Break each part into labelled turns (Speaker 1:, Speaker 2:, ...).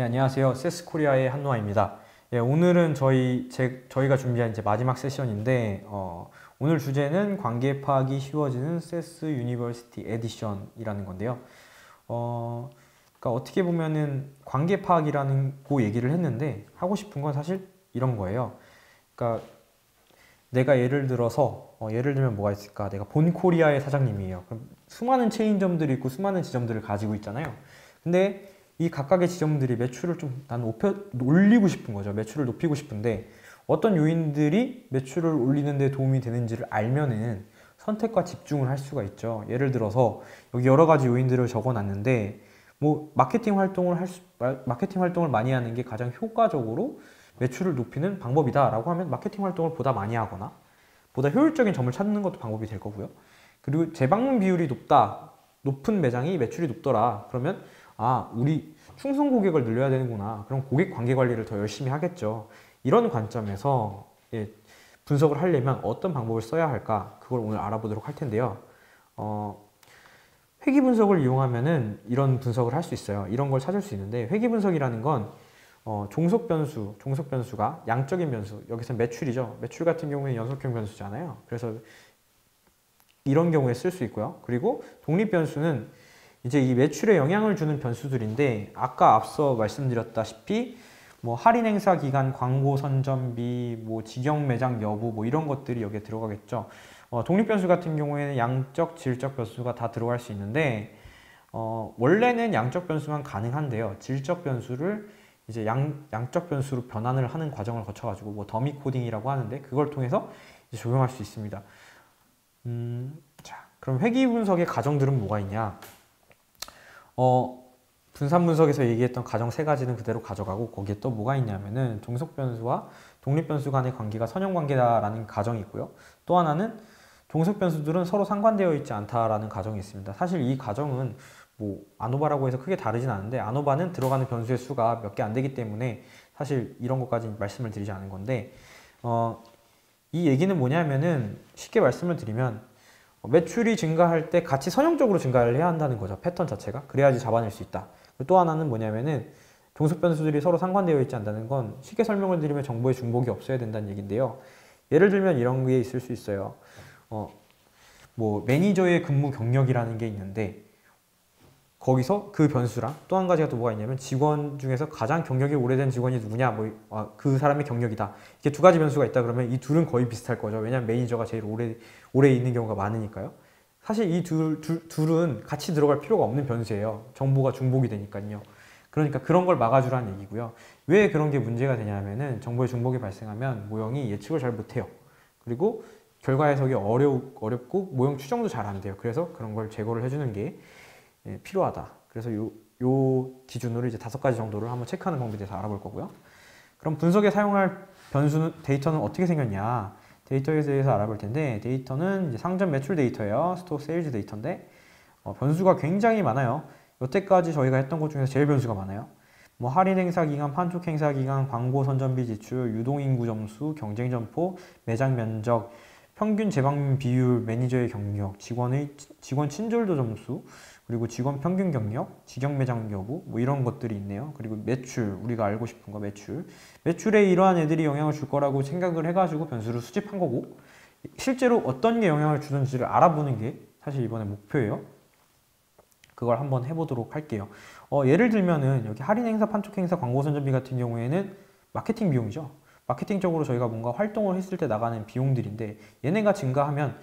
Speaker 1: 네, 안녕하세요. 세스코리아의 한노아입니다. 예, 오늘은 저희가 준비한 이제 마지막 세션인데, 오늘 주제는 관계 파악이 쉬워지는 세스 유니버시티 에디션이라는 건데요. 그러니까 어떻게 보면은 관계 파악이라는 고 얘기를 했는데, 하고 싶은 건 사실 이런 거예요. 그러니까 내가 예를 들어서, 예를 들면 뭐가 있을까? 내가 본코리아의 사장님이에요. 그럼 수많은 체인점들이 있고 수많은 지점들을 가지고 있잖아요. 근데 이 각각의 지점들이 매출을 좀 난 올리고 싶은 거죠. 매출을 높이고 싶은데 어떤 요인들이 매출을 올리는 데 도움이 되는지를 알면은 선택과 집중을 할 수가 있죠. 예를 들어서 여기 여러 가지 요인들을 적어 놨는데 뭐 마케팅 활동을 많이 하는 게 가장 효과적으로 매출을 높이는 방법이다라고 하면 마케팅 활동을 보다 많이 하거나 보다 효율적인 점을 찾는 것도 방법이 될 거고요. 그리고 재방문 비율이 높은 매장이 매출이 높더라. 그러면 우리 충성 고객을 늘려야 되는구나. 그럼 고객 관계 관리를 더 열심히 하겠죠. 이런 관점에서 분석을 하려면 어떤 방법을 써야 할까? 그걸 오늘 알아보도록 할 텐데요. 회귀 분석을 이용하면은 이런 분석을 할 수 있어요. 이런 걸 찾을 수 있는데 회귀 분석이라는 건 종속 변수가 양적인 변수, 여기서 매출이죠. 매출 같은 경우에는 연속형 변수잖아요. 그래서 이런 경우에 쓸 수 있고요. 그리고 독립 변수는 이제 이 매출에 영향을 주는 변수들인데 아까 앞서 말씀드렸다시피 뭐 할인 행사 기간, 광고 선전비, 뭐 직영 매장 여부 뭐 이런 것들이 여기에 들어가겠죠. 독립 변수 같은 경우에는 양적, 질적 변수가 다 들어갈 수 있는데 원래는 양적 변수만 가능한데요. 질적 변수를 이제 양적 변수로 변환을 하는 과정을 거쳐가지고 뭐 더미 코딩이라고 하는데 그걸 통해서 이제 적용할 수 있습니다. 자, 그럼 회귀 분석의 가정들은 뭐가 있냐? 분산 분석에서 얘기했던 가정 세 가지는 그대로 가져가고 거기에 또 뭐가 있냐면은 종속 변수와 독립 변수 간의 관계가 선형 관계다라는 가정이 있고요. 또 하나는 종속 변수들은 서로 상관되어 있지 않다라는 가정이 있습니다. 사실 이 가정은 뭐 아노바라고 해서 크게 다르진 않은데 아노바는 들어가는 변수의 수가 몇 개 안 되기 때문에 사실 이런 것까지 말씀을 드리지 않은 건데 이 얘기는 뭐냐면은 쉽게 말씀을 드리면 매출이 증가할 때 같이 선형적으로 증가를 해야 한다는 거죠. 패턴 자체가. 그래야지 잡아낼 수 있다. 또 하나는 뭐냐면은 종속 변수들이 서로 상관되어 있지 않다는 건 쉽게 설명을 드리면 정보의 중복이 없어야 된다는 얘기인데요. 예를 들면 이런 게 있을 수 있어요. 뭐 매니저의 근무 경력이라는 게 있는데 거기서 그 변수랑 또 한 가지가 또 뭐가 있냐면 직원 중에서 가장 경력이 오래된 직원이 누구냐 그 사람의 경력이다. 이게 두 가지 변수가 있다 그러면 이 둘은 거의 비슷할 거죠. 왜냐하면 매니저가 제일 오래 있는 경우가 많으니까요. 사실 이 둘은 같이 들어갈 필요가 없는 변수예요. 정보가 중복이 되니까요. 그러니까 그런 걸 막아주라는 얘기고요. 왜 그런 게 문제가 되냐면은 정보의 중복이 발생하면 모형이 예측을 잘 못해요. 그리고 결과 해석이 어렵고 모형 추정도 잘 안 돼요. 그래서 그런 걸 제거를 해주는 게 필요하다. 그래서 요 기준으로 이제 5가지 정도를 한번 체크하는 방법에 대해서 알아볼 거고요. 그럼 분석에 사용할 데이터는 어떻게 생겼냐? 데이터에 대해서 알아볼 텐데 데이터는 이제 상점 매출 데이터예요. 스토어 세일즈 데이터인데 변수가 굉장히 많아요. 여태까지 저희가 했던 것 중에서 제일 변수가 많아요. 뭐 할인 행사 기간, 판촉 행사 기간, 광고 선전비 지출, 유동인구 점수, 경쟁 점포, 매장 면적, 평균 재방문 비율, 매니저의 경력, 직원 친절도 점수, 그리고 직원 평균 경력, 직영 매장 여부 뭐 이런 것들이 있네요. 그리고 매출, 우리가 알고 싶은 거 매출에 이러한 애들이 영향을 줄 거라고 생각을 해가지고 변수를 수집한 거고 실제로 어떤 게 영향을 주는지를 알아보는 게 사실 이번에 목표예요. 그걸 한번 해보도록 할게요. 예를 들면은 여기 할인 행사, 판촉 행사, 광고 선전비 같은 경우에는 마케팅 비용이죠. 마케팅적으로 저희가 뭔가 활동을 했을 때 나가는 비용들인데 얘네가 증가하면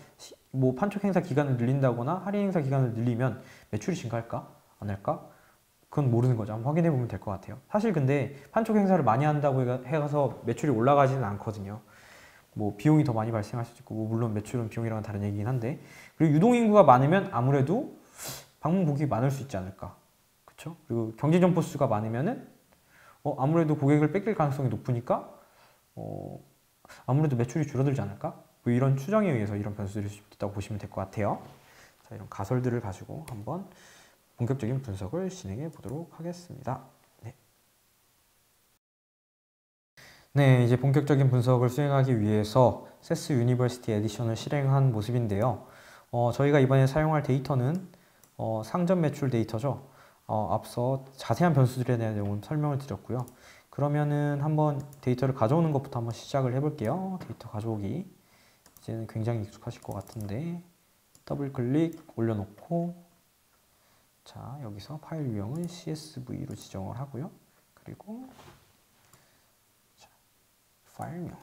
Speaker 1: 뭐 판촉 행사 기간을 늘린다거나 할인 행사 기간을 늘리면 매출이 증가할까? 안 할까? 그건 모르는 거죠. 한번 확인해 보면 될 것 같아요. 사실 근데 판촉 행사를 많이 한다고 해서 매출이 올라가지는 않거든요. 뭐 비용이 더 많이 발생할 수도 있고 물론 매출은 비용이랑은 다른 얘기긴 한데 그리고 유동인구가 많으면 아무래도 방문 고객이 많을 수 있지 않을까? 그렇죠? 그리고 경제 점포 수가 많으면은 아무래도 고객을 뺏길 가능성이 높으니까 아무래도 매출이 줄어들지 않을까? 뭐 이런 추정에 의해서 이런 변수들이 수집됐다고 보시면 될 것 같아요. 자, 이런 가설들을 가지고 한번 본격적인 분석을 진행해 보도록 하겠습니다. 네, 이제 본격적인 분석을 수행하기 위해서 세스 유니버시티 에디션을 실행한 모습인데요. 저희가 이번에 사용할 데이터는 상점 매출 데이터죠. 앞서 자세한 변수들에 대한 내용은 설명을 드렸고요. 그러면은 한번 데이터를 가져오는 것부터 한번 시작을 해볼게요. 데이터 가져오기. 이제는 굉장히 익숙하실 것 같은데 더블 클릭 올려놓고 자 여기서 파일 유형은 CSV로 지정을 하고요. 그리고 자, 파일명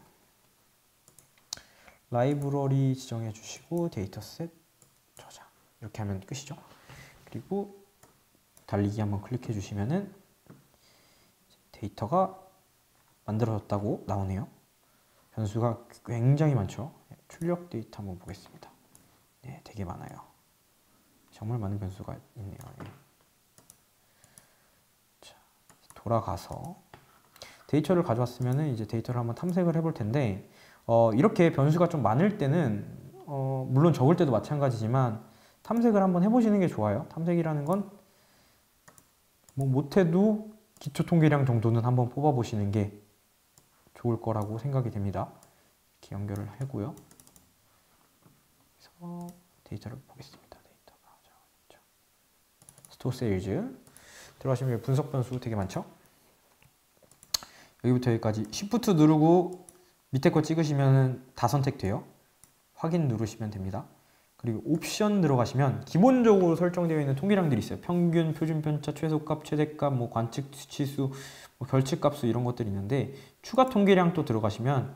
Speaker 1: 라이브러리 지정해 주시고 데이터셋 저장 이렇게 하면 끝이죠. 그리고 달리기 한번 클릭해 주시면은 데이터가 만들어졌다고 나오네요. 변수가 굉장히 많죠. 출력 데이터 한번 보겠습니다. 네, 되게 많아요. 정말 많은 변수가 있네요. 자, 돌아가서 데이터를 가져왔으면 이제 데이터를 한번 탐색을 해볼 텐데 이렇게 변수가 좀 많을 때는 물론 적을 때도 마찬가지지만 탐색을 한번 해보시는 게 좋아요. 탐색이라는 건 뭐 못해도 기초 통계량 정도는 한번 뽑아보시는 게 좋을 거라고 생각이 됩니다. 이렇게 연결을 하고요. 그래서 데이터를 보겠습니다. 데이터가 스토어 세일즈 들어가시면 분석 변수 되게 많죠? 여기부터 여기까지 Shift 누르고 밑에 거 찍으시면 다 선택돼요. 확인 누르시면 됩니다. 그리고 옵션 들어가시면 기본적으로 설정되어 있는 통계량들이 있어요. 평균, 표준 편차, 최소값, 최대값, 뭐 관측 수치수, 뭐 결측값수 이런 것들이 있는데 추가 통계량 또 들어가시면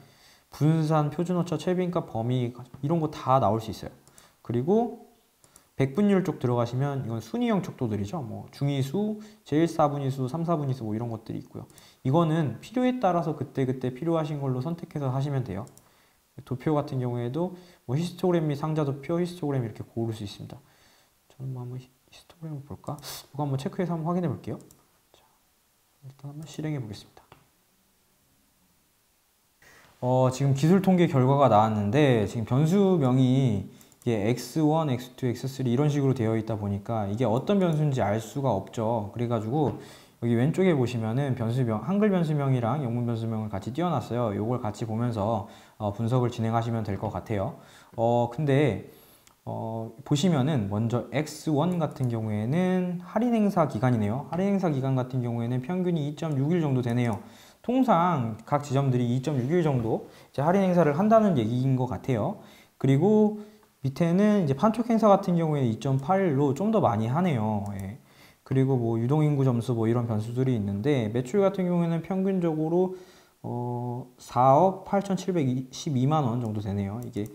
Speaker 1: 분산, 표준오차, 최빈값, 범위 이런 거 다 나올 수 있어요. 그리고 백분율 쪽 들어가시면 이건 순위형 척도들이죠. 뭐 중위수, 제1사분위수, 3사분위수 뭐 이런 것들이 있고요. 이거는 필요에 따라서 그때그때 필요하신 걸로 선택해서 하시면 돼요. 도표 같은 경우에도 뭐 히스토그램 및 상자 도표, 히스토그램 이렇게 고를 수 있습니다. 저는 뭐 한번 히스토그램을 볼까? 이거 한번 체크해서 한번 확인해 볼게요. 자, 일단 한번 실행해 보겠습니다. 지금 기술 통계 결과가 나왔는데 지금 변수명이 이게 x1, x2, x3 이런 식으로 되어 있다 보니까 이게 어떤 변수인지 알 수가 없죠. 그래가지고 여기 왼쪽에 보시면은 변수명, 한글 변수명이랑 영문 변수명을 같이 띄워놨어요. 요걸 같이 보면서 분석을 진행하시면 될 것 같아요. 근데 보시면은 먼저 X1 같은 경우에는 할인 행사 기간이네요. 할인 행사 기간 같은 경우에는 평균이 2.6일 정도 되네요. 통상 각 지점들이 2.6일 정도 이제 할인 행사를 한다는 얘기인 것 같아요. 그리고 밑에는 이제 판촉 행사 같은 경우에는 2.8일로 좀 더 많이 하네요. 예. 그리고 뭐 유동인구 점수 뭐 이런 변수들이 있는데 매출 같은 경우에는 평균적으로 4억 8,712만 원 정도 되네요. 이게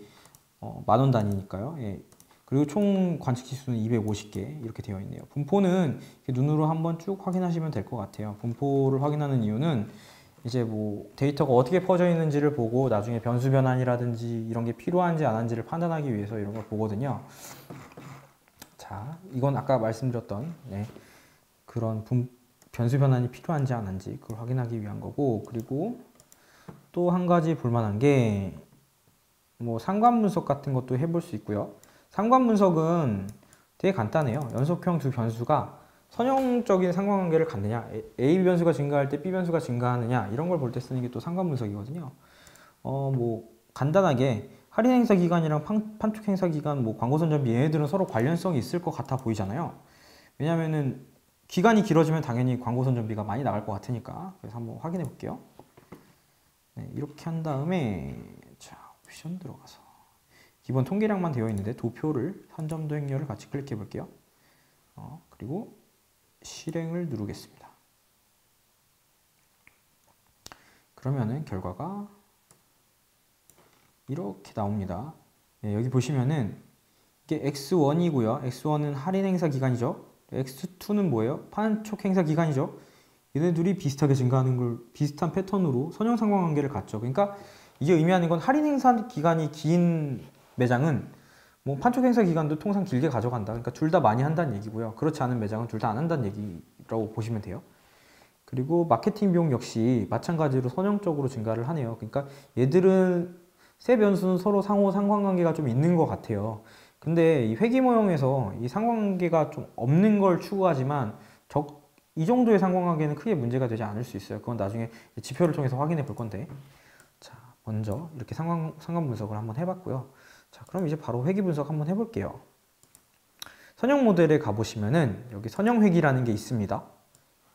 Speaker 1: 만원 단위니까요. 예. 그리고 총 관측 지수는 250개 이렇게 되어 있네요. 분포는 눈으로 한번 쭉 확인하시면 될 것 같아요. 분포를 확인하는 이유는 이제 뭐 데이터가 어떻게 퍼져 있는지를 보고 나중에 변수 변환이라든지 이런 게 필요한지 안 한지를 판단하기 위해서 이런 걸 보거든요. 자, 이건 아까 말씀드렸던 그런 변수 변환이 필요한지 안 한지 그걸 확인하기 위한 거고, 그리고 또 한 가지 볼만한 게 뭐 상관 분석 같은 것도 해볼 수 있고요. 상관 분석은 되게 간단해요. 연속형 두 변수가 선형적인 상관관계를 갖느냐, A 변수가 증가할 때 B 변수가 증가하느냐 이런 걸 볼 때 쓰는 게 또 상관 분석이거든요. 뭐 간단하게 할인 행사 기간이랑 판촉 행사 기간, 뭐 광고 선전비 얘네들은 서로 관련성이 있을 것 같아 보이잖아요. 왜냐면은 기간이 길어지면 당연히 광고 선전비가 많이 나갈 것 같으니까. 그래서 한번 확인해 볼게요. 네, 이렇게 한 다음에 자, 옵션 들어가서 기본 통계량만 되어 있는데 도표를 선점도 행렬을 같이 클릭해 볼게요. 그리고 실행을 누르겠습니다. 그러면은 결과가 이렇게 나옵니다. 네, 여기 보시면은 이게 X1이고요. X1은 할인 행사 기간이죠. X2는 뭐예요? 판촉 행사 기간이죠. 얘네들이 비슷하게 증가하는 걸 비슷한 패턴으로 선형 상관관계를 갖죠. 그러니까 이게 의미하는 건 할인 행사 기간이 긴 매장은 뭐 판촉 행사 기간도 통상 길게 가져간다. 그러니까 둘 다 많이 한다는 얘기고요. 그렇지 않은 매장은 둘 다 안 한다는 얘기라고 보시면 돼요. 그리고 마케팅 비용 역시 마찬가지로 선형적으로 증가를 하네요. 그러니까 얘들은 세 변수는 서로 상호 상관관계가 좀 있는 것 같아요. 근데 이 회귀 모형에서 이 상관관계가 좀 없는 걸 추구하지만 이 정도의 상관관계는 크게 문제가 되지 않을 수 있어요. 그건 나중에 지표를 통해서 확인해 볼 건데, 자, 먼저 이렇게 상관 분석을 한번 해봤고요. 자, 그럼 이제 바로 회귀 분석 한번 해볼게요. 선형 모델에 가보시면은 여기 선형회기라는 게 있습니다.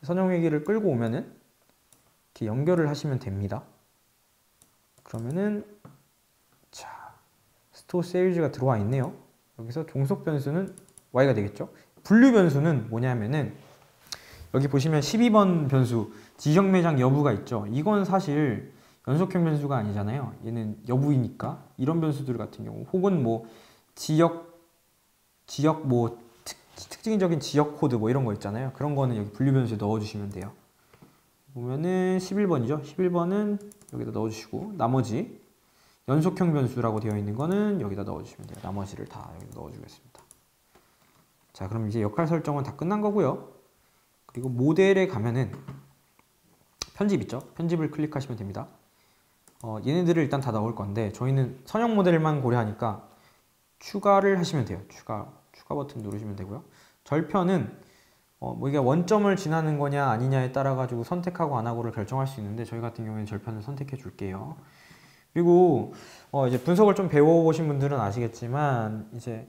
Speaker 1: 선형회기를 끌고 오면은 이렇게 연결을 하시면 됩니다. 그러면은 자, 스토어 세일즈가 들어와 있네요. 여기서 종속 변수는 y가 되겠죠. 분류 변수는 뭐냐면은 여기 보시면 12번 변수 지적 매장 여부가 있죠. 이건 사실 연속형 변수가 아니잖아요. 얘는 여부이니까 이런 변수들 같은 경우 혹은 뭐 지역 뭐 특징적인 지역 코드 뭐 이런 거 있잖아요. 그런 거는 여기 분류 변수에 넣어 주시면 돼요. 보면은 11번이죠. 11번은 여기다 넣어 주시고 나머지 연속형 변수라고 되어 있는 거는 여기다 넣어 주시면 돼요. 나머지를 다 여기 넣어 주겠습니다. 자, 그럼 이제 역할 설정은 다 끝난 거고요. 그리고 모델에 가면은 편집 있죠? 편집을 클릭하시면 됩니다. 얘네들을 일단 다 넣을 건데 저희는 선형 모델만 고려하니까 추가를 하시면 돼요. 추가 버튼 누르시면 되고요. 절편은 뭐 이게 원점을 지나는 거냐 아니냐에 따라 가지고 선택하고 안 하고를 결정할 수 있는데 저희 같은 경우에는 절편을 선택해 줄게요. 그리고 이제 분석을 좀 배워보신 분들은 아시겠지만 이제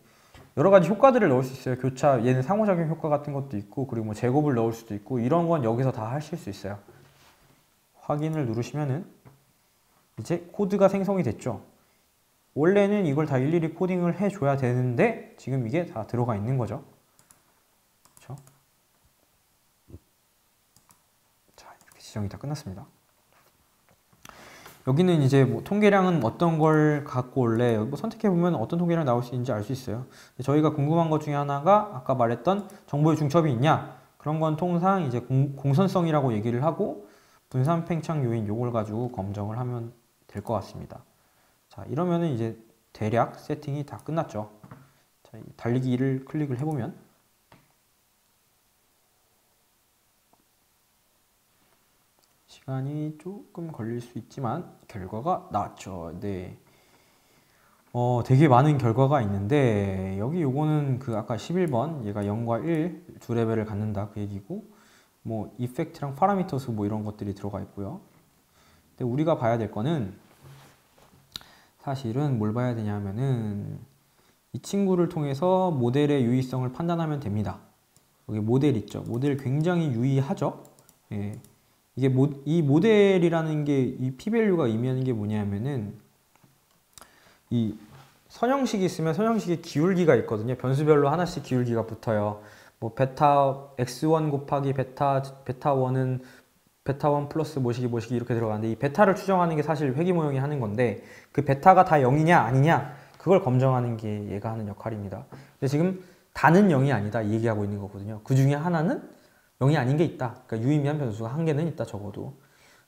Speaker 1: 여러 가지 효과들을 넣을 수 있어요. 교차, 얘는 상호작용 효과 같은 것도 있고 그리고 뭐 제곱을 넣을 수도 있고 이런 건 여기서 다 하실 수 있어요. 확인을 누르시면은 이제 코드가 생성이 됐죠. 원래는 이걸 다 일일이 코딩을 해줘야 되는데 지금 이게 다 들어가 있는 거죠. 그렇죠? 자, 이렇게 지정이 다 끝났습니다. 여기는 이제 뭐 통계량은 어떤 걸 갖고 올래? 여기 뭐 선택해보면 어떤 통계량 나올 수 있는지 알 수 있어요. 저희가 궁금한 것 중에 하나가 아까 말했던 정보의 중첩이 있냐? 그런 건 통상 이제 공선성이라고 얘기를 하고 분산 팽창 요인 요걸 가지고 검정을 하면 될 것 같습니다. 자, 이러면은 이제 대략 세팅이 다 끝났죠. 자, 달리기를 클릭을 해보면 시간이 조금 걸릴 수 있지만 결과가 나왔죠. 네. 되게 많은 결과가 있는데 여기 요거는 그 아까 11번 얘가 0과 1 두 레벨을 갖는다 그 얘기고 뭐 이펙트랑 파라미터수 뭐 이런 것들이 들어가 있고요. 근데 우리가 봐야 될 거는 사실은 뭘 봐야 되냐면은 이 친구를 통해서 모델의 유의성을 판단하면 됩니다. 여기 모델 있죠. 모델 굉장히 유의하죠. 예. 이게 이 모델이라는 게 이 p-value가 의미하는 게 뭐냐면은 이 선형식이 있으면 선형식에 기울기가 있거든요. 변수별로 하나씩 기울기가 붙어요. 뭐 베타 x1 곱하기 베타1은 베타1 플러스 뭐시기 이렇게 들어가는데 이 베타를 추정하는 게 사실 회귀 모형이 하는 건데 그 베타가 다 0이냐 아니냐 그걸 검정하는 게 얘가 하는 역할입니다. 근데 지금 다는 0이 아니다 이 얘기하고 있는 거거든요. 그 중에 하나는 0이 아닌 게 있다. 그러니까 유의미한 변수가 한 개는 있다 적어도.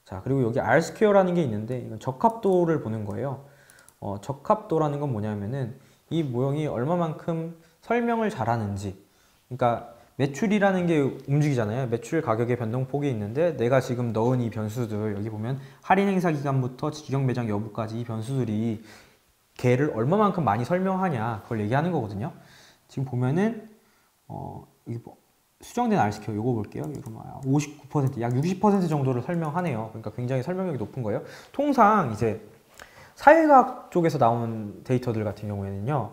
Speaker 1: 자, 그리고 여기 R 스퀘어라는 게 있는데 이건 적합도를 보는 거예요. 적합도라는 건 뭐냐면은 이 모형이 얼마만큼 설명을 잘하는지. 그러니까 매출이라는 게 움직이잖아요. 매출 가격의 변동폭이 있는데 내가 지금 넣은 이 변수들 여기 보면 할인 행사 기간부터 직영 매장 여부까지 이 변수들이 걔를 얼마만큼 많이 설명하냐 그걸 얘기하는 거거든요. 지금 보면은 여기 뭐 수정된 R스퀘어 요거 볼게요. 이거 59%, 약 60% 정도를 설명하네요. 그러니까 굉장히 설명력이 높은 거예요. 통상 이제 사회과학 쪽에서 나온 데이터들 같은 경우에는요.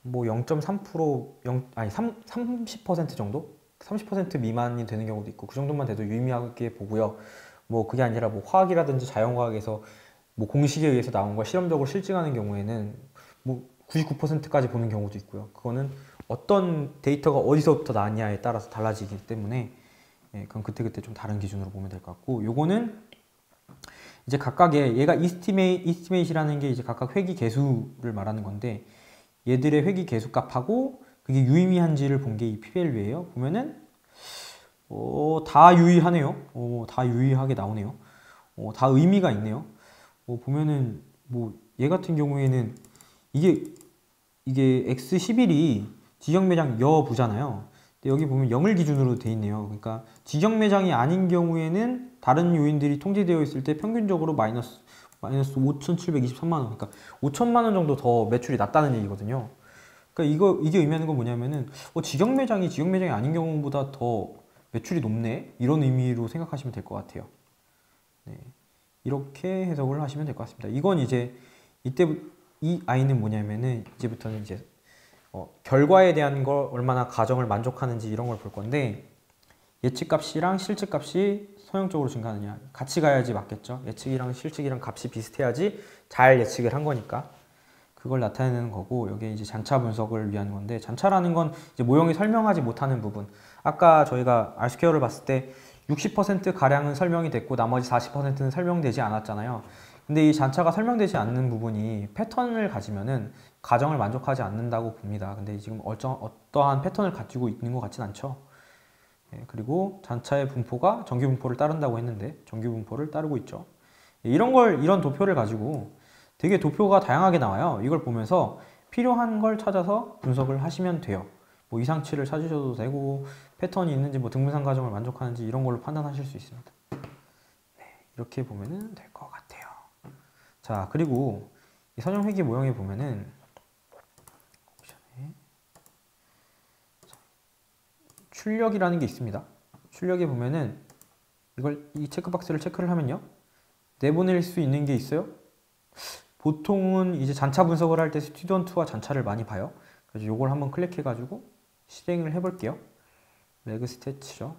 Speaker 1: 뭐 0.3%, 아니 30% 정도? 30% 미만이 되는 경우도 있고 그 정도만 돼도 유의미하게 보고요. 뭐 그게 아니라 뭐 화학이라든지 자연과학에서 뭐 공식에 의해서 나온 걸 실험적으로 실증하는 경우에는 뭐 99%까지 보는 경우도 있고요. 그거는 어떤 데이터가 어디서부터 나왔냐에 따라서 달라지기 때문에 그건 그때그때 좀 다른 기준으로 보면 될 것 같고 요거는 이제 각각의 얘가 이스티메이트라는 게 이제 각각 회귀 개수를 말하는 건데 얘들의 회귀 개수 값하고 그게 유의미한지를 본 게 이 p-value예요. 보면은 다 유의하네요. 다 유의하게 나오네요. 다 의미가 있네요. 보면은 뭐 얘 같은 경우에는 이게 X11이 지역 매장 여부잖아요. 근데 여기 보면 0을 기준으로 돼 있네요. 그러니까 지역 매장이 아닌 경우에는 다른 요인들이 통제되어 있을 때 평균적으로 마이너스 5,723만 원. 그러니까 5천만 원 정도 더 매출이 낮다는 얘기거든요. 그러니까 이게 의미하는 건 뭐냐면은 지역 매장이 아닌 경우보다 더 매출이 높네. 이런 의미로 생각하시면 될 것 같아요. 네. 이렇게 해석을 하시면 될 것 같습니다. 이건 이제 이 아이는 뭐냐면은 이제부터는 이제 결과에 대한 걸 얼마나 가정을 만족하는지 이런 걸 볼 건데, 예측값이랑 실측값이 선형적으로 증가하느냐, 같이 가야지 맞겠죠. 예측이랑 실측이랑 값이 비슷해야지 잘 예측을 한 거니까 그걸 나타내는 거고, 여기에 이제 잔차 분석을 위한 건데, 잔차라는 건 이제 모형이 설명하지 못하는 부분, 아까 저희가 R스퀘어를 봤을 때 60% 가량은 설명이 됐고 나머지 40%는 설명되지 않았잖아요. 근데 이 잔차가 설명되지 않는 부분이 패턴을 가지면은 가정을 만족하지 않는다고 봅니다. 근데 지금 어떠한 패턴을 가지고 있는 것 같진 않죠. 그리고 잔차의 분포가 정규 분포를 따른다고 했는데 정규 분포를 따르고 있죠. 이런 도표를 가지고 되게 도표가 다양하게 나와요. 이걸 보면서 필요한 걸 찾아서 분석을 하시면 돼요. 뭐 이상치를 찾으셔도 되고, 패턴이 있는지 뭐 등분상 가정을 만족하는지 이런 걸로 판단하실 수 있습니다. 이렇게 보면은 될 것 같아요. 자, 그리고 이 선형회귀 모형에 보면은 출력이라는 게 있습니다. 출력에 보면은 이 체크박스를 체크를 하면요, 내보낼 수 있는 게 있어요. 보통은 이제 잔차 분석을 할 때 스튜던트와 잔차를 많이 봐요. 그래서 이걸 한번 클릭해 가지고 실행을 해 볼게요. 레그 스태치죠.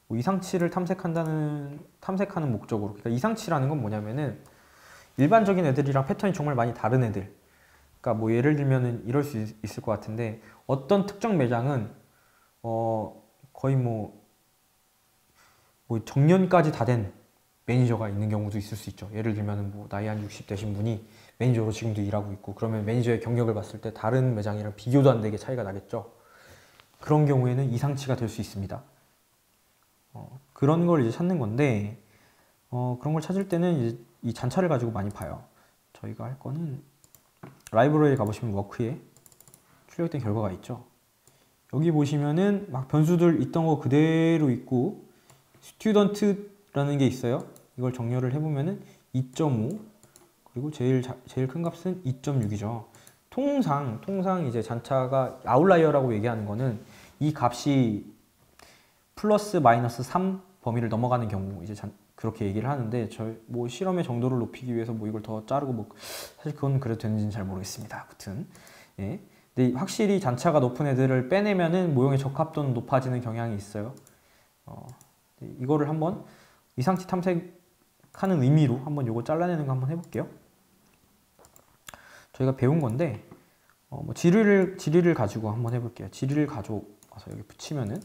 Speaker 1: 뭐 이상치를 탐색하는 목적으로, 그러니까 이상치라는 건 뭐냐면은 일반적인 애들이랑 패턴이 정말 많이 다른 애들, 그러니까 뭐 예를 들면은 이럴 수 있을 것 같은데, 어떤 특정 매장은 거의 뭐 정년까지 다 된 매니저가 있는 경우도 있을 수 있죠. 예를 들면은 뭐 나이 한 60 되신 분이 매니저로 지금도 일하고 있고, 그러면 매니저의 경력을 봤을 때 다른 매장이랑 비교도 안 되게 차이가 나겠죠. 그런 경우에는 이상치가 될 수 있습니다. 그런 걸 이제 찾는 건데, 그런 걸 찾을 때는 이제 이 잔차를 가지고 많이 봐요. 저희가 할 거는 라이브러리에 가보시면 워크에 출력된 결과가 있죠. 여기 보시면은 막 변수들 있던 거 그대로 있고, 스튜던트라는 게 있어요. 이걸 정렬을 해보면은 2.5, 그리고 제일 큰 값은 2.6이죠. 통상 이제 잔차가 아웃라이어라고 얘기하는 거는 이 값이 플러스 마이너스 3 범위를 넘어가는 경우 이제 그렇게 얘기를 하는데, 뭐 실험의 정도를 높이기 위해서 뭐 이걸 더 자르고 뭐 사실 그건 그래도 되는지는 잘 모르겠습니다. 아무튼 근데 확실히 잔차가 높은 애들을 빼내면은 모형의 적합도는 높아지는 경향이 있어요. 이거를 한번 이상치 탐색하는 의미로 한번 요거 잘라내는 거 한번 해볼게요. 저희가 배운 건데, 뭐 지리를 가지고 한번 해볼게요. 지리를 가져와서 여기 붙이면은,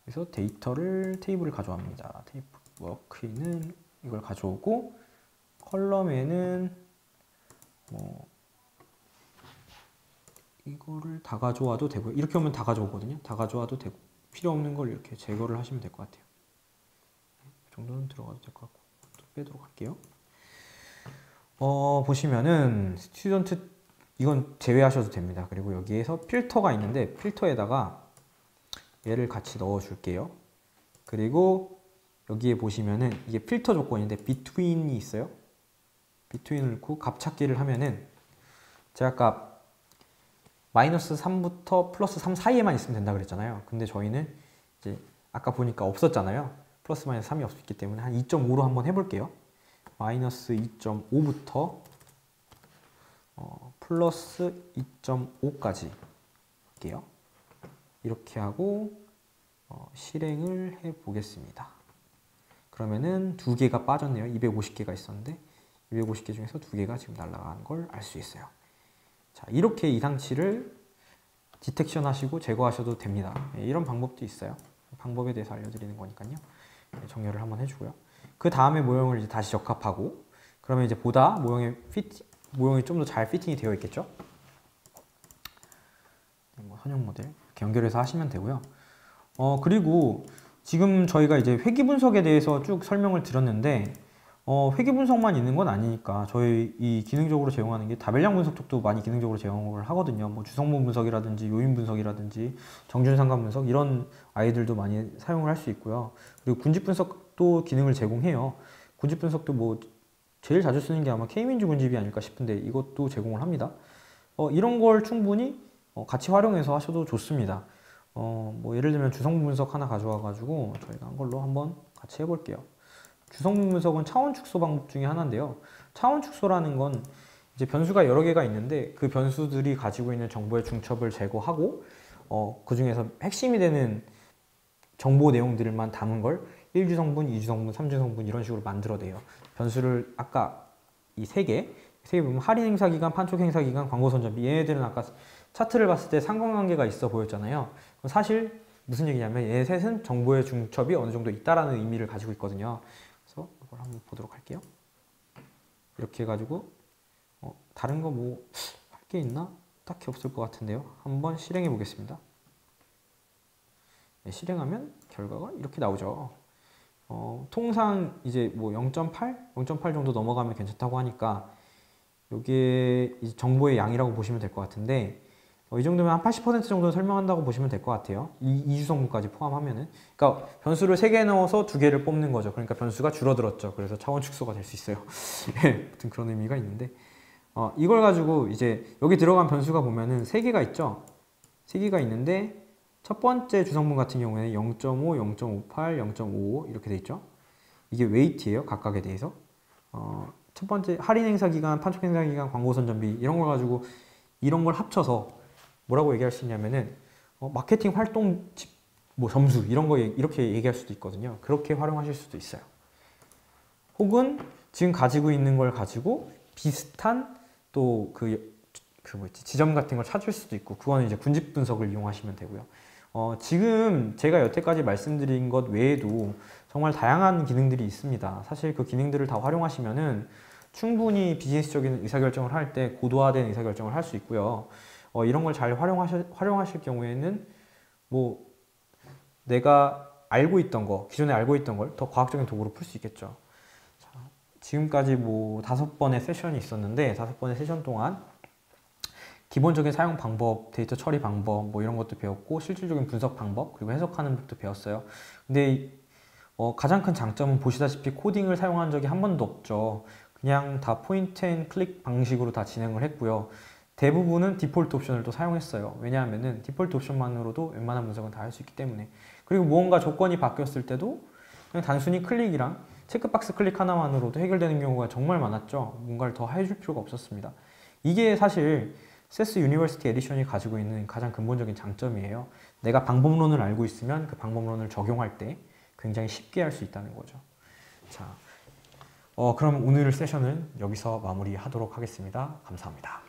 Speaker 1: 그래서 테이블을 가져옵니다. 테이블 워크에는 이걸 가져오고, 컬럼에는 뭐 이거를 다 가져와도 되고요. 이렇게 오면 다 가져오거든요. 다 가져와도 되고, 필요 없는 걸 이렇게 제거를 하시면 될 것 같아요. 이 정도는 들어가도 될 것 같고, 또 빼도록 할게요. 보시면은 스튜던트 이건 제외하셔도 됩니다. 그리고 여기에서 필터가 있는데, 필터에다가 얘를 같이 넣어 줄게요. 그리고 여기에 보시면은 이게 필터 조건인데 between이 있어요. between을 넣고 값 찾기를 하면은, 제가 아까 마이너스 3부터 플러스 3 사이에만 있으면 된다 그랬잖아요. 근데 저희는 이제 아까 보니까 없었잖아요. 플러스 마이너스 3이 없기 때문에 한 2.5로 한번 해볼게요. 마이너스 2.5부터 플러스 2.5까지 할게요. 이렇게 하고 실행을 해 보겠습니다. 그러면은 2개가 빠졌네요. 250개가 있었는데 250개 중에서 2개가 지금 날아간 걸 알 수 있어요. 자, 이렇게 이상치를 디텍션 하시고 제거하셔도 됩니다. 이런 방법도 있어요. 방법에 대해서 알려드리는 거니까요. 정렬을 한번 해주고요. 그 다음에 모형을 이제 다시 적합하고, 그러면 이제 보다 모형이 좀 더 잘 피팅이 되어 있겠죠. 뭐 선형 모델 이렇게 연결해서 하시면 되고요. 그리고 지금 저희가 이제 회귀 분석에 대해서 쭉 설명을 드렸는데, 회귀 분석만 있는 건 아니니까 저희 이 기능적으로 제공하는 게 다별량 분석 쪽도 많이 기능적으로 제공을 하거든요. 뭐 주성분 분석이라든지 요인 분석이라든지 정준상관 분석, 이런 아이들도 많이 사용을 할 수 있고요. 그리고 군집 분석도 기능을 제공해요. 군집 분석도 뭐 제일 자주 쓰는 게 아마 K민주 군집이 아닐까 싶은데 이것도 제공을 합니다. 이런 걸 충분히 같이 활용해서 하셔도 좋습니다. 뭐 예를 들면 주성분 분석 하나 가져와 가지고 저희가 한 걸로 한번 같이 해볼게요. 주성분 분석은 차원 축소 방법 중에 하나인데요. 차원 축소라는 건 이제 변수가 여러 개가 있는데 그 변수들이 가지고 있는 정보의 중첩을 제거하고 그 중에서 핵심이 되는 정보 내용들만 담은 걸 1주 성분, 2주 성분, 3주 성분 이런 식으로 만들어내요. 변수를 아까 이 세 개 보면 할인 행사 기간, 판촉 행사 기간, 광고 선전비 얘네들은 아까 차트를 봤을 때 상관관계가 있어 보였잖아요. 사실 무슨 얘기냐면 얘 셋은 정보의 중첩이 어느 정도 있다라는 의미를 가지고 있거든요. 그래서 이걸 한번 보도록 할게요. 이렇게 해가지고 다른 거 뭐 할 게 있나? 딱히 없을 것 같은데요. 한번 실행해 보겠습니다. 네, 실행하면 결과가 이렇게 나오죠. 통상 이제 뭐 0.8 정도 넘어가면 괜찮다고 하니까 이게 정보의 양이라고 보시면 될 것 같은데 이 정도면 한 80% 정도 설명한다고 보시면 될 것 같아요. 이주 성분까지 포함하면은. 그러니까 변수를 3개 넣어서 2개를 뽑는 거죠. 그러니까 변수가 줄어들었죠. 그래서 차원 축소가 될 수 있어요. 아무튼 그런 의미가 있는데 이걸 가지고 이제 여기 들어간 변수가 보면은 3개가 있죠. 3개가 있는데 첫 번째 주성분 같은 경우에는 0.5, 0.58, 0.55 이렇게 돼 있죠. 이게 웨이트예요. 각각에 대해서. 첫 번째 할인 행사 기간, 판촉 행사 기간, 광고 선전비 이런 걸 가지고 이런 걸 합쳐서 뭐라고 얘기할 수 있냐면은 마케팅 활동 뭐 점수 이런 거 이렇게 얘기할 수도 있거든요. 그렇게 활용하실 수도 있어요. 혹은 지금 가지고 있는 걸 가지고 비슷한 또 뭐였지 지점 같은 걸 찾을 수도 있고 그거는 이제 군집 분석을 이용하시면 되고요. 지금 제가 여태까지 말씀드린 것 외에도 정말 다양한 기능들이 있습니다. 사실 그 기능들을 다 활용하시면은 충분히 비즈니스적인 의사결정을 할 때 고도화된 의사결정을 할 수 있고요. 이런 걸 잘 활용하실 경우에는 뭐 내가 알고 있던 거, 기존에 알고 있던 걸 더 과학적인 도구로 풀 수 있겠죠. 자, 지금까지 뭐 5번의 세션이 있었는데 5번의 세션 동안 기본적인 사용 방법, 데이터 처리 방법 뭐 이런 것도 배웠고 실질적인 분석 방법 그리고 해석하는 법도 배웠어요. 근데 가장 큰 장점은 보시다시피 코딩을 사용한 적이 한 번도 없죠. 그냥 다 포인트 앤 클릭 방식으로 다 진행을 했고요. 대부분은 디폴트 옵션을 또 사용했어요. 왜냐하면은 디폴트 옵션만으로도 웬만한 분석은 다 할 수 있기 때문에. 그리고 무언가 조건이 바뀌었을 때도 그냥 단순히 클릭이랑 체크박스 클릭 하나만으로도 해결되는 경우가 정말 많았죠. 뭔가를 더 해줄 필요가 없었습니다. 이게 사실 세스 유니버시티 에디션이 가지고 있는 가장 근본적인 장점이에요. 내가 방법론을 알고 있으면 그 방법론을 적용할 때 굉장히 쉽게 할 수 있다는 거죠. 자, 그럼 오늘 세션은 여기서 마무리하도록 하겠습니다. 감사합니다.